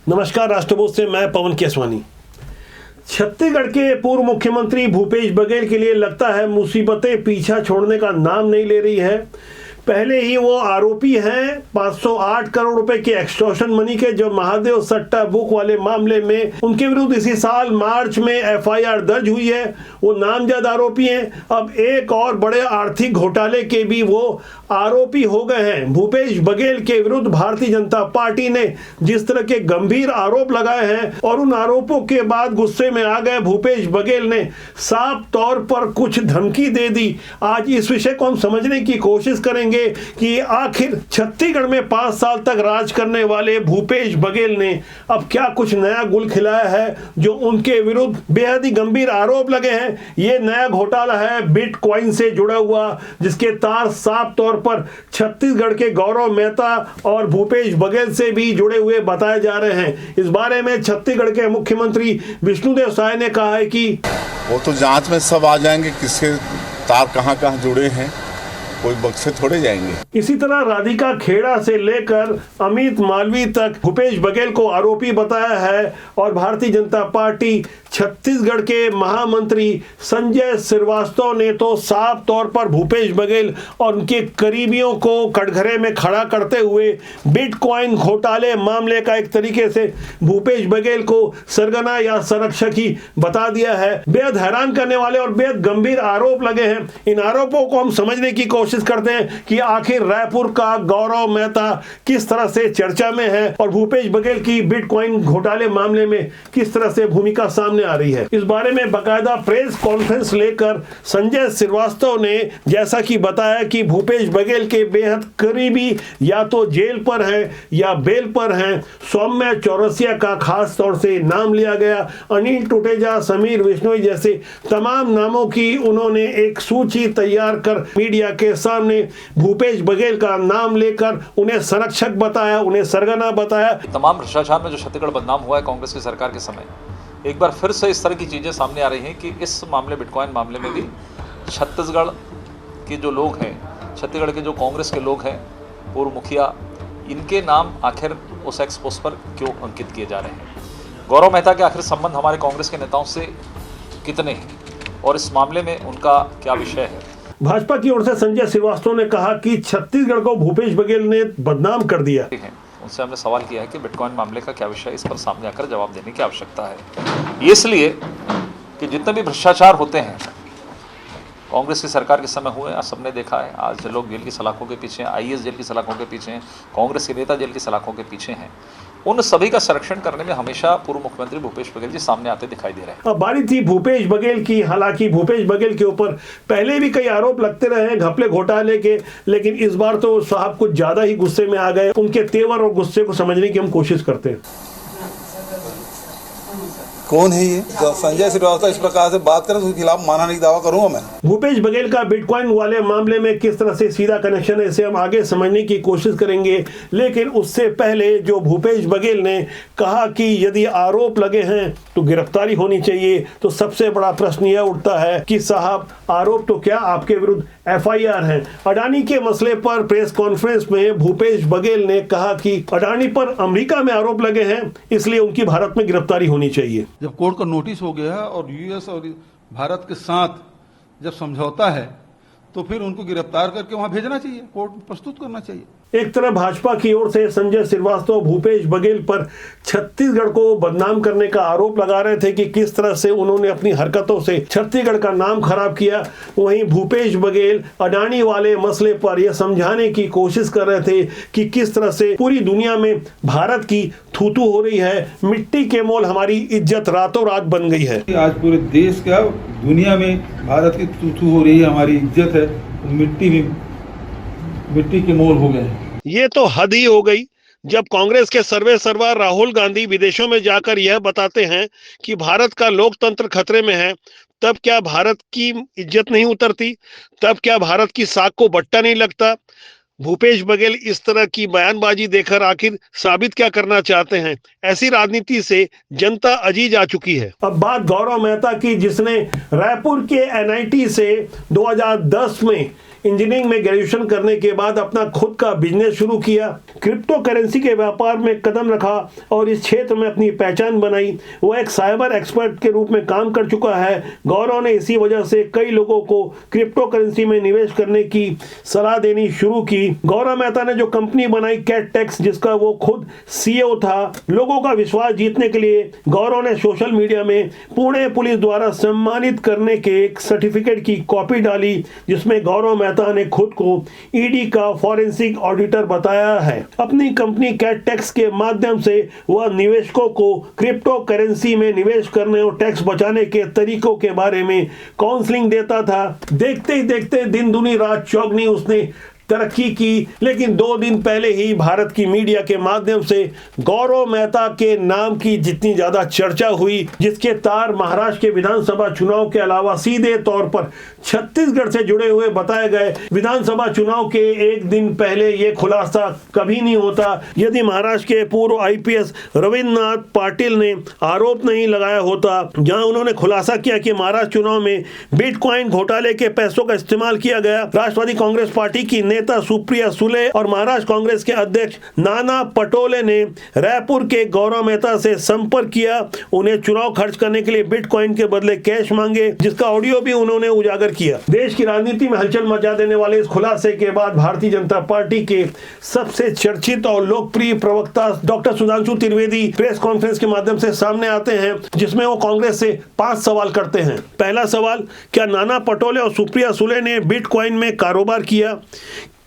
नमस्कार, राष्ट्रबोध से मैं पवन केसवानी। छत्तीसगढ़ के पूर्व मुख्यमंत्री भूपेश बघेल के लिए लगता है मुसीबतें पीछा छोड़ने का नाम नहीं ले रही है। पहले ही वो आरोपी हैं 508 करोड़ रुपए के एक्सटॉर्शन मनी के, जो महादेव सट्टा बुक वाले मामले में उनके विरुद्ध इसी साल मार्च में एफआईआर दर्ज हुई है। वो नामजद आरोपी हैं। अब एक और बड़े आर्थिक घोटाले के भी वो आरोपी हो गए हैं। भूपेश बघेल के विरुद्ध भारतीय जनता पार्टी ने जिस तरह के गंभीर आरोप लगाए हैं और उन आरोपों के बाद गुस्से में आ गए भूपेश बघेल ने साफ तौर पर कुछ धमकी दे दी। आज इस विषय को हम समझने की कोशिश करेंगे कि आखिर छत्तीसगढ़ में 5 साल तक राज करने वाले भूपेश बघेल ने अब क्या कुछ नया गुल खिलाया है जो उनके विरुद्ध बेहद ही गंभीर आरोप लगे हैं। यह नया घोटाला है बिटकॉइन से जुड़ा हुआ, जिसके तार साफ तौर पर छत्तीसगढ़ के गौरव मेहता और भूपेश बघेल से भी जुड़े हुए बताए जा रहे हैं। इस बारे में छत्तीसगढ़ के मुख्यमंत्री विष्णुदेव साय ने कहा है कि वो तो जांच में सब आ जाएंगे, किसके तार कहां कहां जुड़े हैं, कोई बक्से थोड़े जाएंगे। इसी तरह राधिका खेड़ा से लेकर अमित मालवीय तक भूपेश बघेल को आरोपी बताया है और भारतीय जनता पार्टी छत्तीसगढ़ के महामंत्री संजय श्रीवास्तव ने तो साफ तौर पर भूपेश बघेल और उनके करीबियों को कटघरे में खड़ा करते हुए बिटकॉइन घोटाले मामले का एक तरीके से भूपेश बघेल को सरगना या संरक्षक ही बता दिया है। बेहद हैरान करने वाले और बेहद गंभीर आरोप लगे हैं। इन आरोपों को हम समझने की कोशिश करते हैं कि आखिर रायपुर का गौरव मेहता किस तरह से चर्चा में है और भूपेश बघेल की बिटकॉइन घोटाले मामले में किस तरह से भूमिका सामने आ रही है। इस बारे में बाकायदा प्रेस कॉन्फ्रेंस लेकर संजय श्रीवास्तव ने जैसा कि बताया कि भूपेश बघेल के बेहद करीबी या तो जेल पर हैं या बेल पर हैं। सौम्य चौरसिया का खास तौर से नाम लिया गया। अनिल टुटेजा, समीर बिश्नोई जैसे तमाम नामों की उन्होंने एक सूची तैयार कर मीडिया के सामने भूपेश बघेल का नाम लेकर उन्हें संरक्षक बताया, उन्हें सरगना बताया। तमाम भ्रष्टाचार में जो छत्तीसगढ़ बदनाम हुआ है कांग्रेस की सरकार के समय, एक बार फिर से इस तरह की चीज़ें सामने आ रही हैं कि इस मामले बिटकॉइन मामले में भी छत्तीसगढ़ के जो लोग हैं, छत्तीसगढ़ के जो कांग्रेस के लोग हैं, पूर्व मुखिया, इनके नाम आखिर उस एक्सपोज पर क्यों अंकित किए जा रहे हैं। गौरव मेहता के आखिर संबंध हमारे कांग्रेस के नेताओं से कितने हैं और इस मामले में उनका क्या विषय है। भाजपा की ओर से संजय श्रीवास्तव ने कहा कि छत्तीसगढ़ को भूपेश बघेल ने बदनाम कर दिया। उनसे हमने सवाल किया है कि बिटकॉइन मामले का क्या विषय है, इस पर सामने आकर जवाब देने की आवश्यकता है। ये इसलिए कि जितने भी भ्रष्टाचार होते हैं कांग्रेस की सरकार के समय हुए, आज सबने देखा है। आज लोग जेल की सलाखों के पीछे हैं, आईएएस जेल की सलाखों के पीछे हैं, कांग्रेस के नेता जेल की सलाखों के पीछे हैं। उन सभी का संरक्षण करने में हमेशा पूर्व मुख्यमंत्री भूपेश बघेल जी सामने आते दिखाई दे रहे हैं। अब बारी थी भूपेश बघेल की। हालांकि भूपेश बघेल के ऊपर पहले भी कई आरोप लगते रहे हैं घपले घोटाले के, लेकिन इस बार तो साहब कुछ ज्यादा ही गुस्से में आ गए। उनके तेवर और गुस्से को समझने की हम कोशिश करते हैं। कौन है ये संजय श्रीवास्तव? इस प्रकार से बात करें तो उसके खिलाफ मानहानि का दावा करूंगा मैं। भूपेश बघेल का बिटकॉइन वाले मामले में किस तरह से सीधा कनेक्शन है, इसे हम आगे समझने की कोशिश करेंगे। लेकिन उससे पहले जो भूपेश बघेल ने कहा कि यदि आरोप लगे हैं तो गिरफ्तारी होनी चाहिए, तो सबसे बड़ा प्रश्न यह उठता है कि साहब आरोप तो क्या आपके विरुद्ध एफआईआर है। अडानी के मसले पर प्रेस कॉन्फ्रेंस में भूपेश बघेल ने कहा कि अडानी पर अमेरिका में आरोप लगे हैं, इसलिए उनकी भारत में गिरफ्तारी होनी चाहिए। जब कोर्ट का नोटिस हो गया और यूएस और भारत के साथ जब समझौता है तो फिर उनको गिरफ्तार करके वहां भेजना चाहिए, कोर्ट में प्रस्तुत करना चाहिए। एक तरफ भाजपा की ओर से संजय श्रीवास्तव भूपेश बघेल पर छत्तीसगढ़ को बदनाम करने का आरोप लगा रहे थे कि किस तरह से उन्होंने अपनी हरकतों से छत्तीसगढ़ का नाम खराब किया। वहीं भूपेश बघेल अडानी वाले मसले पर यह समझाने की कोशिश कर रहे थे कि किस तरह से पूरी दुनिया में भारत की थूथू हो रही है। मिट्टी के मोल हमारी इज्जत रातों रात बन गई है। आज पूरे देश का दुनिया में भारत की थूथू हो रही है, हमारी इज्जत है, मिट्टी के मोल हो गए। ये तो हद ही हो गई जब कांग्रेस के सर्वे सर्वा राहुल गांधी विदेशों में जाकर यह बताते हैं कि भारत का लोकतंत्र खतरे में है। तब क्या भारत की इज्जत नहीं उतरती? तब क्या भारत की साख को बट्टा नहीं लगता? भूपेश बघेल इस तरह की बयानबाजी देकर आखिर साबित क्या करना चाहते हैं? ऐसी राजनीति से जनता अजीज आ चुकी है। अब बात गौरव मेहता की, जिसने रायपुर के एनआईटी से 2010 में इंजीनियरिंग में ग्रेजुएशन करने के बाद अपना खुद का बिजनेस शुरू किया, क्रिप्टो करेंसी के व्यापार में कदम रखा और इस क्षेत्र में अपनी पहचान बनाई। वो एक साइबर एक्सपर्ट के रूप में काम कर चुका है। गौरव ने इसी वजह से कई लोगों को क्रिप्टो करेंसी में निवेश करने की सलाह देनी शुरू की। गौरव मेहता ने जो कंपनी बनाई कैटटेक्स, जिसका वो खुद सीईओ था, लोगों का विश्वास जीतने के लिए गौरव ने सोशल मीडिया में पुणे पुलिस द्वारा सम्मानित करने के एक सर्टिफिकेट की कॉपी डाली, जिसमें गौरव मेहता ने खुद को ईडी का फॉरेंसिक ऑडिटर बताया है। अपनी कंपनी कैटटेक्स के माध्यम से वह निवेशकों को क्रिप्टो करेंसी में निवेश करने और टैक्स बचाने के तरीकों के बारे में काउंसलिंग देता था। देखते ही देखते दिन दुनी रात चौगनी उसने तरक्की की, लेकिन 2 दिन पहले ही भारत की मीडिया के माध्यम से गौरव मेहता के नाम की जितनी ज्यादा चर्चा हुई, जिसके तार महाराष्ट्र के विधानसभा चुनाव के अलावा सीधे तौर पर छत्तीसगढ़ से जुड़े हुए बताए गए। विधानसभा चुनाव के एक दिन पहले यह खुलासा कभी नहीं होता यदि महाराष्ट्र के पूर्व आईपीएस रविन्द्रनाथ पाटिल ने आरोप नहीं लगाया होता, जहां उन्होंने खुलासा किया कि महाराष्ट्र चुनाव में बिटकॉइन घोटाले के पैसों का इस्तेमाल किया गया। राष्ट्रवादी कांग्रेस पार्टी की नेता सुप्रिया सुले और महाराष्ट्र कांग्रेस के अध्यक्ष नाना पटोले ने रायपुर के गौरव मेहता से संपर्क किया, उन्हें चुनाव खर्च करने के लिए बिटकॉइन के बदले कैश मांगे, जिसका ऑडियो भी उन्होंने उजागर किया। देश की राजनीति में हलचल मचा देने वाले इस खुलासे के बाद भारतीय जनता पार्टी के सबसे चर्चित और लोकप्रिय प्रवक्ता doctor Sudhanshu Trivedi press conference के माध्यम से सामने आते हैं, जिसमें वो कांग्रेस से 5 सवाल करते हैं। पहला सवाल, क्या नाना पटोले और सुप्रिया सुले ने बिटकॉइन में कारोबार किया?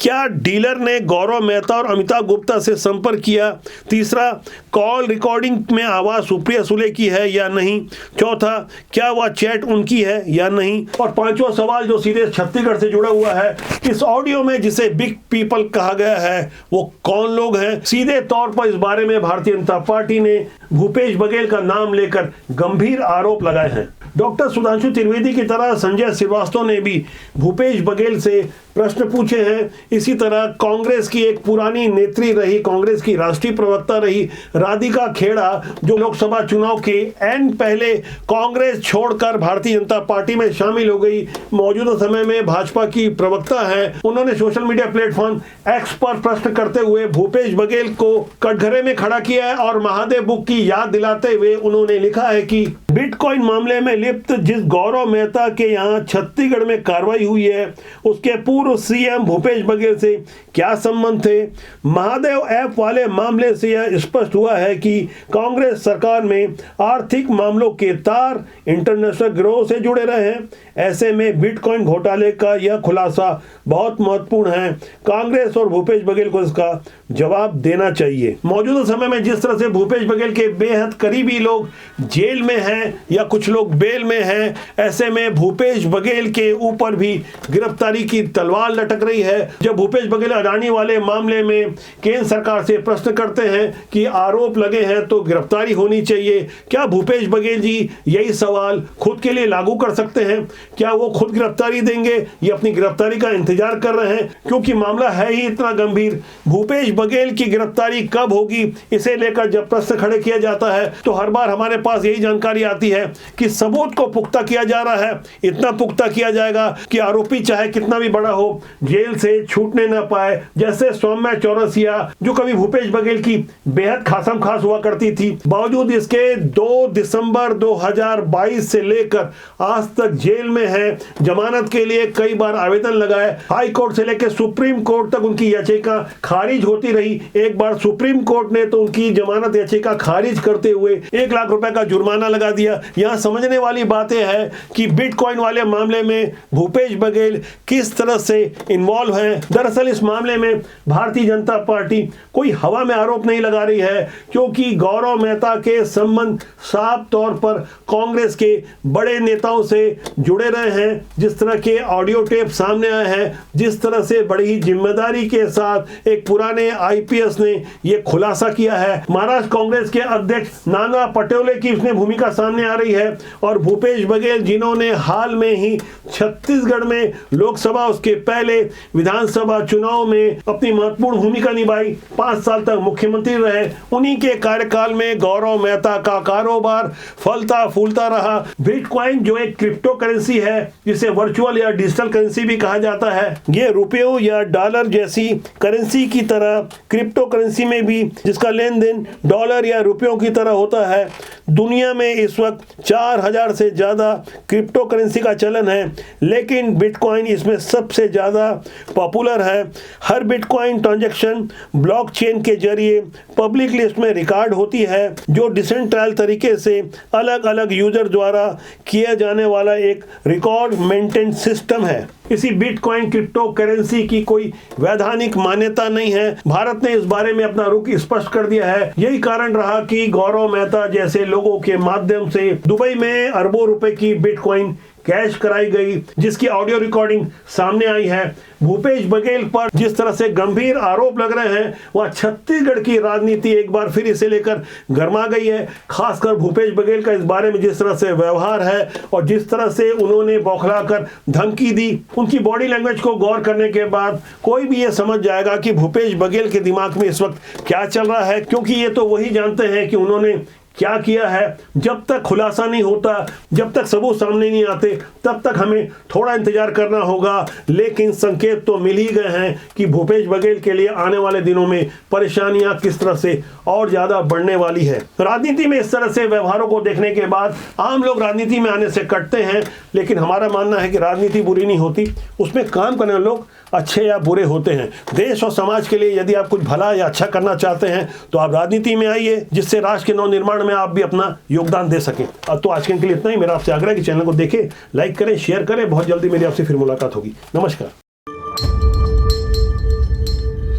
क्या डीलर ने गौरव मेहता और अमिताभ गुप्ता से संपर्क किया? तीसरा, कॉल रिकॉर्डिंग में आवाज सुप्रिया सुले की है या नहीं? चौथा, क्या वह चैट उनकी है या नहीं? और 5वां सवाल जो सीधे छत्तीसगढ़ से जुड़ा हुआ है, इस ऑडियो में जिसे बिग पीपल कहा गया है वो कौन लोग हैं? सीधे तौर पर इस बारे में भारतीय जनता पार्टी ने भूपेश बघेल का नाम लेकर गंभीर आरोप लगाए हैं। डॉक्टर सुधांशु त्रिवेदी की तरह संजय श्रीवास्तव ने भी भूपेश बघेल से प्रश्न पूछे हैं। इसी तरह कांग्रेस की एक पुरानी नेत्री रही, कांग्रेस की राष्ट्रीय प्रवक्ता रही राधिका खेड़ा, जो लोकसभा चुनाव के एंड पहले कांग्रेस छोड़कर भारतीय जनता पार्टी में शामिल हो गई, मौजूदा समय में भाजपा की प्रवक्ता है, उन्होंने सोशल मीडिया प्लेटफॉर्म एक्स पर प्रश्न करते हुए भूपेश बघेल को कटघरे में खड़ा किया है और महादेव बुक की याद दिलाते हुए उन्होंने लिखा है कि बिटकॉइन मामले में लिप्त जिस गौरव मेहता के यहाँ छत्तीसगढ़ में कार्रवाई हुई है, उसके पूर्व सीएम भूपेश बघेल से क्या संबंध थे? महादेव ऐप वाले मामले से यह स्पष्ट हुआ है कि कांग्रेस सरकार में आर्थिक मामलों के तार इंटरनेशनल गिरोह से जुड़े रहे हैं। ऐसे में बिटकॉइन घोटाले का यह खुलासा बहुत महत्वपूर्ण है। कांग्रेस और भूपेश बघेल को इसका जवाब देना चाहिए। मौजूदा समय में जिस तरह से भूपेश बघेल के बेहद करीबी लोग जेल में हैं या कुछ लोग बेल में हैं, ऐसे में भूपेश बघेल के ऊपर भी गिरफ्तारी की तलवार लटक रही है। जब भूपेश बघेल अडानी वाले मामले में केंद्र सरकार से प्रश्न करते हैं कि आरोप लगे हैं तो गिरफ्तारी होनी चाहिए, क्या भूपेश बघेल जी यही सवाल खुद के लिए लागू कर सकते हैं? क्या वो खुद गिरफ्तारी देंगे या अपनी गिरफ्तारी का इंतजार कर रहे हैं? क्योंकि मामला है ही इतना गंभीर। भूपेश बघेल की गिरफ्तारी कब होगी, इसे लेकर जब प्रश्न खड़े किया जाता है तो हर बार हमारे पास यही जानकारी आती है कि सबूत को पुख्ता किया जा रहा है। इतना पुख्ता किया जाएगा कि आरोपी चाहे कितना भी बड़ा हो जेल से छूटने न पाए। जैसे सौम्या चौरसिया, जो कभी भूपेश बघेल की बेहद खासम खास हुआ करती थी, बावजूद इसके 2 दिसंबर 2022 से लेकर आज तक जेल में है। जमानत के लिए कई बार आवेदन लगाए, हाई कोर्ट से लेकर सुप्रीम कोर्ट तक उनकी याचिका खारिज होती रही। एक बार सुप्रीम कोर्ट ने तो उनकी जमानत याचिका खारिज करते हुए 1 लाख रुपए का जुर्माना लगा दिया। यहां समझने वाली बातें हैं कि बिटकॉइन वाले मामले में भूपेश बघेल किस तरह से इन्वॉल्व हैं। दरअसल इस मामले में भारतीय जनता पार्टी कोई हवा में आरोप नहीं लगा रही है, क्योंकि गौरव मेहता के संबंध साफ तौर पर कांग्रेस के बड़े नेताओं से जुड़े रहे हैं। जिस तरह के ऑडियो टेप सामने आए हैं, जिस तरह से बड़ी ही जिम्मेदारी के साथ एक पुराने आईपीएस ने यह खुलासा किया है, महाराष्ट्र कांग्रेस के अध्यक्ष नाना पटोले की इसमें भूमिका सामने आ रही है। और भूपेश बघेल जिन्होंने हाल में ही छत्तीसगढ़ में लोकसभा उसके पहले विधानसभा चुनाव में अपनी महत्वपूर्ण भूमिका निभाई, 5 साल तक मुख्यमंत्री रहे, उन्हीं के कार्यकाल में गौरव मेहता का कारोबार फलता फूलता रहा। बिटकॉइन जो एक क्रिप्टो करेंसी है, जिसे वर्चुअल या डिजिटल करेंसी भी कहा जाता है, ये रुपयों या डॉलर जैसी करेंसी की तरह क्रिप्टो करेंसी में भी जिसका लेन देन डॉलर या रुपयों की तरह होता है। दुनिया में इस वक्त 4000 से ज़्यादा क्रिप्टो करेंसी का चलन है, लेकिन बिटकॉइन इसमें सबसे ज़्यादा पॉपुलर है। हर बिटकॉइन ट्रांजैक्शन ब्लॉकचेन के जरिए पब्लिक लिस्ट में रिकॉर्ड होती है, जो डिसेंट्रलाइज तरीके से अलग अलग यूजर द्वारा किया जाने वाला एक रिकॉर्ड मेंटेन सिस्टम है। इसी बिटकॉइन क्रिप्टो करेंसी की कोई वैधानिक मान्यता नहीं है। भारत ने इस बारे में अपना रुख स्पष्ट कर दिया है। यही कारण रहा कि गौरव मेहता जैसे लोगों के माध्यम से दुबई में अरबों रुपए की बिटकॉइन कैश कराई गई, जिसकी ऑडियो रिकॉर्डिंग सामने आई है। भूपेश बघेल पर जिस तरह से गंभीर आरोप लग रहे हैं, वह छत्तीसगढ़ की राजनीति एक बार फिर इसे लेकर गर्मा गई है। खासकर भूपेश बघेल का इस बारे में जिस तरह से व्यवहार है और जिस तरह से उन्होंने बौखलाकर धमकी दी, उनकी बॉडी लैंग्वेज को गौर करने के बाद कोई भी ये समझ जाएगा कि भूपेश बघेल के दिमाग में इस वक्त क्या चल रहा है, क्योंकि ये तो वही जानते हैं कि उन्होंने क्या किया है। जब तक खुलासा नहीं होता, जब तक सबूत सामने नहीं आते, तब तक हमें थोड़ा इंतजार करना होगा। लेकिन संकेत तो मिल ही गए हैं कि भूपेश बघेल के लिए आने वाले दिनों में परेशानियां किस तरह से और ज्यादा बढ़ने वाली है। राजनीति में इस तरह से व्यवहारों को देखने के बाद आम लोग राजनीति में आने से कटते हैं, लेकिन हमारा मानना है कि राजनीति बुरी नहीं होती, उसमें काम करने लोग अच्छे या बुरे होते हैं। देश और समाज के लिए यदि आप कुछ भला या अच्छा करना चाहते हैं तो आप राजनीति में आइए, जिससे राष्ट्र के नवनिर्माण में आप भी अपना योगदान दे सकें। अब तो आज के लिए इतना ही। मेरा आपसे आग्रह है कि चैनल को देखें, लाइक करें, शेयर करें। बहुत जल्दी मेरी आपसे फिर मुलाकात होगी। नमस्कार।